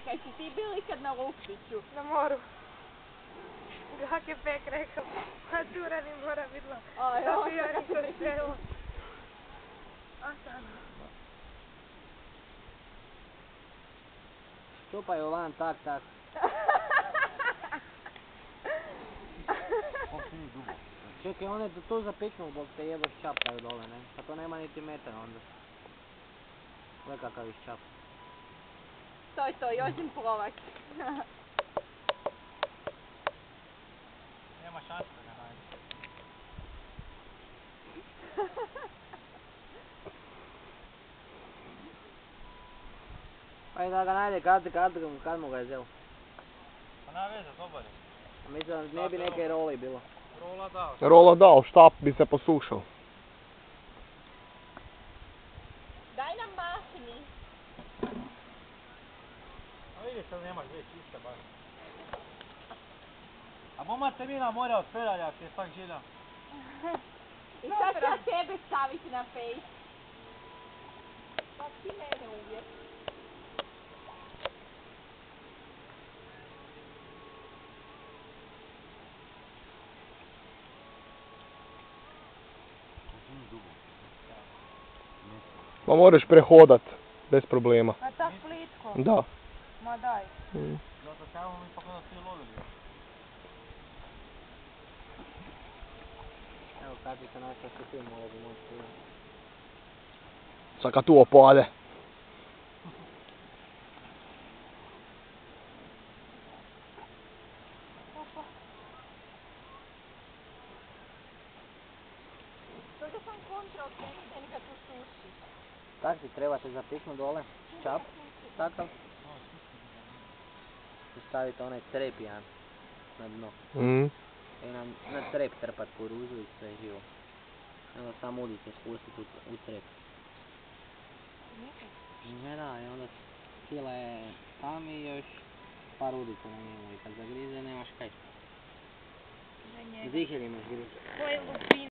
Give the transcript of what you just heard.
Kaj si ti bili kad na Lukšiću? Na moru. Kak je Pek rekao, a cura ni mora vidla. Što bi ja nisam htjela. A sad. Stupaju van, tak. Čekaj, one tu zapiknu dok te jebo ščapkaju dole, ne? Pa to nema niti metra onda. Gle kakav iščap. To, Jožin plovak. Nema šanse da ga nađe. Pa i da ga najde kad mu ga je zel. Pa nema veze, dobar je. Mislim da ne bi neke roli bilo. Rola dao. Rola dao, štap bi se posušao. Daj nam mahni. A vidiš sad nemaš dvije čiste baš. A momate mi na more od Peralja, ti je svak žilja. I sad ću ja tebe staviti na face. Pa ti mene uvijek. Ma moraš prehodat, bez problema. A tak plitko? Da. Ma daj. Zato trebamo mi pa kada svi lovili. Evo kad bi se našla što ti malo bi moći. Sad kad tu opade. Toga sam kontra od meni kad tu sušiš. Tak ti trebate zapiknut dole, čap, takav. I staviti onaj crep jedan na dno. I na crep trpat kuruzu i sve živo. Onda samo udice spustiti u crep. Ne da, i onda kila je tam i još par udica na njemu i kad zagrize nemaš kaj. Ziher imaš grize. Koji lupin.